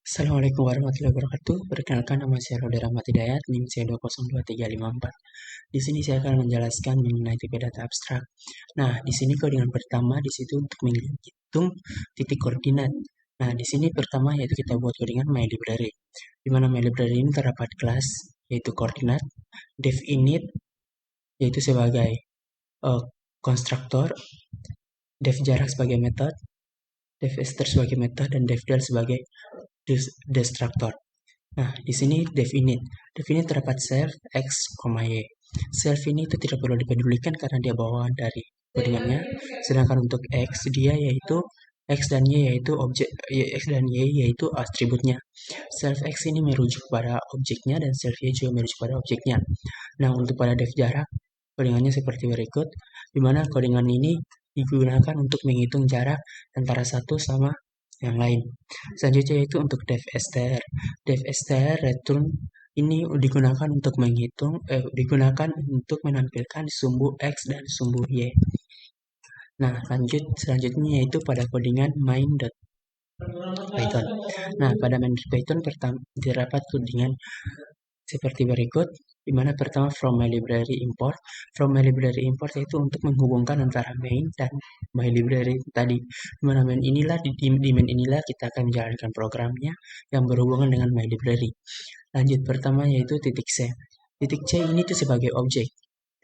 Assalamualaikum warahmatullahi wabarakatuh. Perkenalkan, nama saya Rodi Rahmat Hidayat, NIM saya 2022354. Di sini saya akan menjelaskan mengenai tipe data abstrak. Nah, di sini kodingan pertama di situ untuk menghitung titik koordinat. Nah, di sini pertama yaitu kita buat kodingan myLibrary. Di mana myLibrary ini terdapat kelas yaitu koordinat, def init yaitu sebagai konstruktor, def jarak sebagai metode, def str sebagai metode, dan def del sebagai destruktor. Nah, di sini def init. Def init terdapat self, x, y. Self ini itu tidak perlu dipedulikan karena dia bawaan dari kodingannya. Sedangkan untuk x, dia yaitu x dan y yaitu objek, x dan y yaitu atributnya. Self x ini merujuk pada objeknya dan self y juga merujuk pada objeknya. Nah, untuk pada def jarak, kodingannya seperti berikut, di mana kodingan ini digunakan untuk menghitung jarak antara satu sama yang lain. Selanjutnya yaitu untuk def str. Def str return ini digunakan untuk digunakan untuk menampilkan sumbu x dan sumbu y. Nah, selanjutnya yaitu pada kodingan main.python. Nah, pada main.python pertama terdapat kodingan seperti berikut, di mana pertama from myLibrary import. From myLibrary import yaitu untuk menghubungkan antara main dan myLibrary tadi. Di mana main inilah di main inilah kita akan menjalankan programnya yang berhubungan dengan myLibrary. Lanjut pertama yaitu titik C. Titik C ini tuh sebagai objek.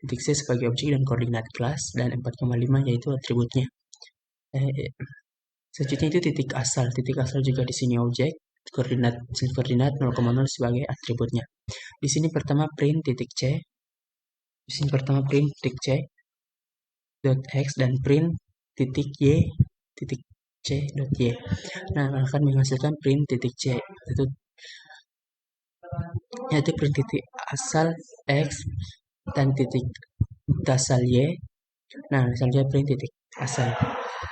Titik C sebagai objek dan koordinat kelas dan 4,5 yaitu atributnya. Selanjutnya itu titik asal. Titik asal juga di sini objek, koordinat 0,0 sebagai atributnya. Di sini pertama print titik C. Di sini pertama print titik C dot x dan print titik y titik c dot y. Nah, akan menghasilkan print titik c yaitu print titik asal x dan titik dasar y. Nah, selanjutnya print titik asal.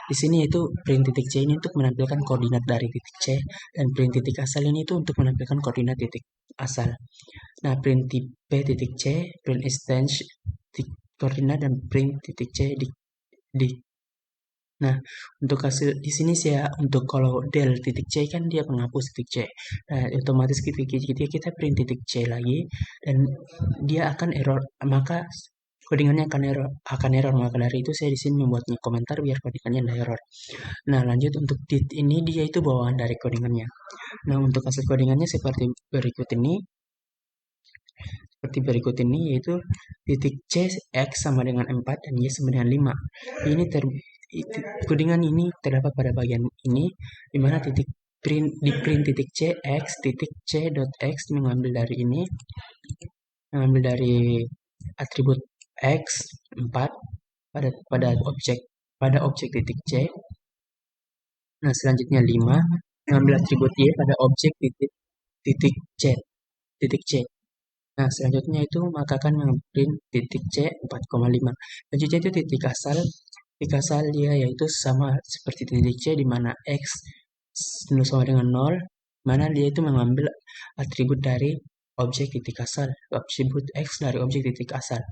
Di sini itu print titik c ini untuk menampilkan koordinat dari titik c dan print titik asal ini itu untuk menampilkan koordinat titik asal. Nah, print p titik c, print extends koordinat dan print titik c di. Nah, untuk hasil di sini saya untuk kalau del titik c kan dia menghapus titik c. Nah, otomatis ketika kita print titik c lagi dan dia akan error, maka codingannya akan error. Maka dari itu saya di sini membuatnya komentar biar codingannya tidak error. Nah, lanjut untuk dit ini dia itu bawaan dari codingannya. Nah, untuk hasil codingannya seperti berikut ini. Seperti berikut ini yaitu titik C X sama dengan 4 dan Y sama dengan 5. Ini codingan ini terdapat pada bagian ini di mana titik print titik C X titik C dot X mengambil dari ini, mengambil dari atribut X 4 pada objek titik C. Nah, selanjutnya 5 mengambil atribut Y pada objek titik C. Nah, selanjutnya itu maka akan memprint titik C 4,5. Selanjutnya itu titik asal. Titik asal dia yaitu sama seperti titik C di mana X sama dengan 0, mana dia itu mengambil atribut dari objek titik asal. Atribut X dari objek titik asal.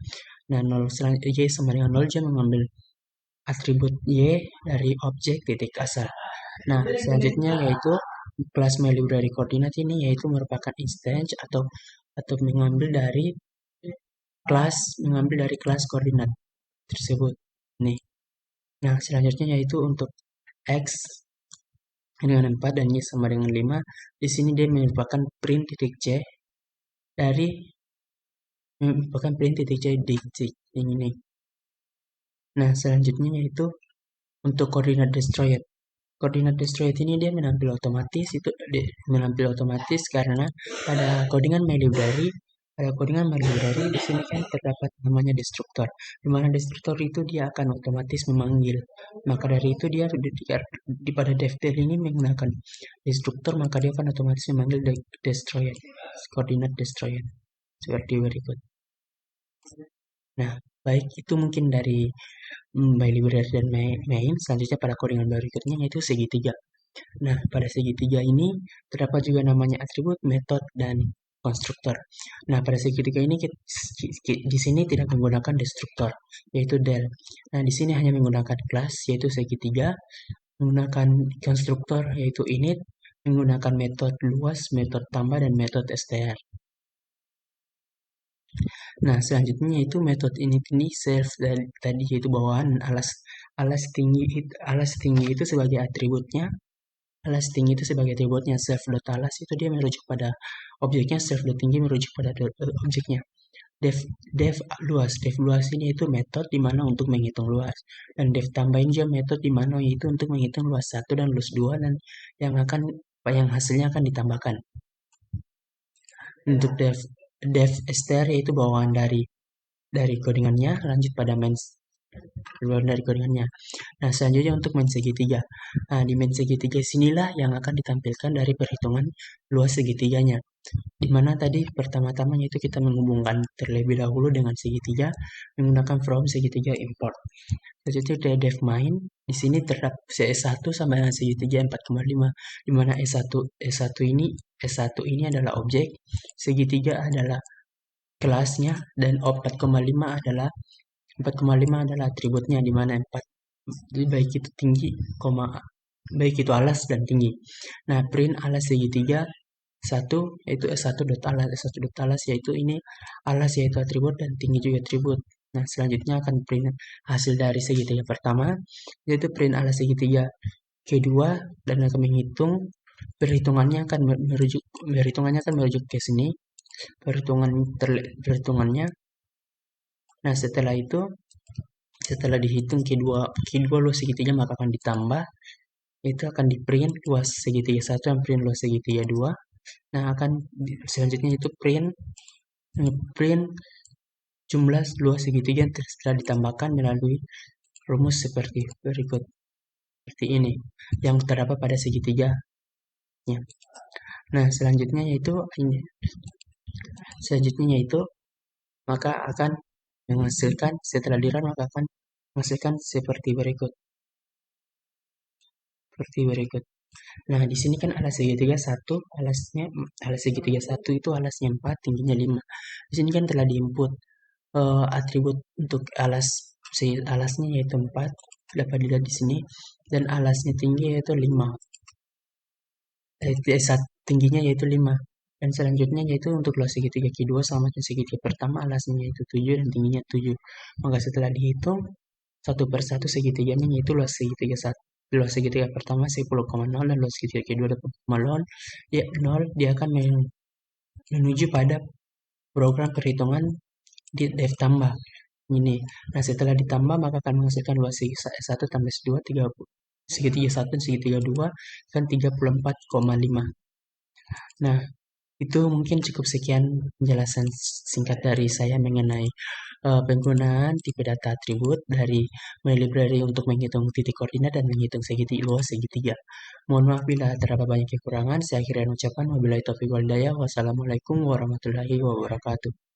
Nah, 0 Y sama dengan 0 dia mengambil atribut Y dari objek titik asal. Nah, selanjutnya yaitu kelas myLibrary coordinate ini yaitu merupakan instance atau mengambil dari kelas koordinat tersebut nih. Nah, selanjutnya yaitu untuk X dengan 4 dan Y sama dengan 5. Di sini dia merupakan print titik C di titik ini. Nah, selanjutnya yaitu untuk koordinat destroyed. Koordinat destroyed ini dia menampil otomatis karena pada codingan myLibrary di sini kan terdapat namanya destruktor. Di mana destruktor itu dia akan otomatis memanggil. Maka dari itu dia pada devdel ini menggunakan destruktor, maka dia akan otomatis memanggil destroyed, koordinat destroyed seperti berikut. Nah, baik itu mungkin dari myLibrary dan main. Selanjutnya pada codingan berikutnya yaitu segitiga. Nah, pada segitiga ini terdapat juga namanya atribut, metode, dan konstruktor. Nah, pada segitiga ini di sini tidak menggunakan destruktor, yaitu del. Nah, di sini hanya menggunakan kelas yaitu segitiga, menggunakan konstruktor yaitu init, menggunakan metode luas, metode tambah, dan metode STR. Nah, selanjutnya itu metode ini self tadi yaitu bawaan alas tinggi itu sebagai atributnya. Alas tinggi itu sebagai atributnya, self dot alas itu dia merujuk pada objeknya, self dot tinggi merujuk pada objeknya. Def luas ini itu metode di mana untuk menghitung luas, dan def tambah ini juga metode di mana itu untuk menghitung luas 1 dan luas 2, dan yang hasilnya akan ditambahkan. Untuk def str yaitu bawaan dari codingannya, lanjut pada main keluar dari codingannya. Nah, selanjutnya untuk main segitiga. Nah, di main segitiga sinilah yang akan ditampilkan dari perhitungan luas segitiganya. Di mana tadi pertama-tama itu kita menghubungkan terlebih dahulu dengan segitiga menggunakan from segitiga import. Selanjutnya dari def main, di sini terdapat S1 sama dengan segitiga 4,5, di mana S1 ini adalah objek, segitiga adalah kelasnya, dan 4,5 adalah atributnya, di mana 4 baik itu tinggi, baik itu alas dan tinggi. Nah, print alas segitiga 1 yaitu S1 dot alas, S1 dot alas yaitu ini alas yaitu atribut dan tinggi juga atribut. Nah, selanjutnya akan print hasil dari segitiga pertama, yaitu print alas segitiga kedua, dan akan menghitung perhitungannya akan merujuk ke sini, perhitungannya. Nah, setelah dihitung kedua luas segitiga, maka akan ditambah, itu akan di print luas segitiga 1 dan print luas segitiga 2. Nah, selanjutnya itu print jumlah luas segitiga yang telah ditambahkan melalui rumus seperti berikut. Seperti ini, yang terdapat pada segitiga. Nah, selanjutnya yaitu maka akan menghasilkan, setelah di-run maka akan menghasilkan seperti berikut. Nah, di sini kan alas segitiga 1, alas segitiga 1 itu alasnya 4, tingginya 5. Di sini kan telah diinput atribut untuk alasnya yaitu 4, dapat dilihat di sini, dan alasnya tinggi yaitu 5. Tingginya yaitu 5. Dan selanjutnya yaitu untuk luas segitiga kedua sama dengan segitiga pertama, alasnya yaitu 7 dan tingginya 7. Maka setelah dihitung satu per satu segitiganya, yaitu luas segitiga pertama 10,0 dan luas segitiga kedua 20,0, dia akan menuju pada program perhitungan di def tambah ini. Nah, setelah ditambah maka akan menghasilkan luas segitiga 1 tambah 2, segitiga 1 dan segitiga 2 kan 34,5. Nah, itu mungkin cukup sekian penjelasan singkat dari saya mengenai penggunaan tipe data atribut dari library untuk menghitung titik koordinat dan menghitung luas segitiga. Mohon maaf bila terdapat banyak kekurangan. Saya akhirnya ucapan wabillahi taufiq wal hidayah. Wassalamualaikum warahmatullahi wabarakatuh.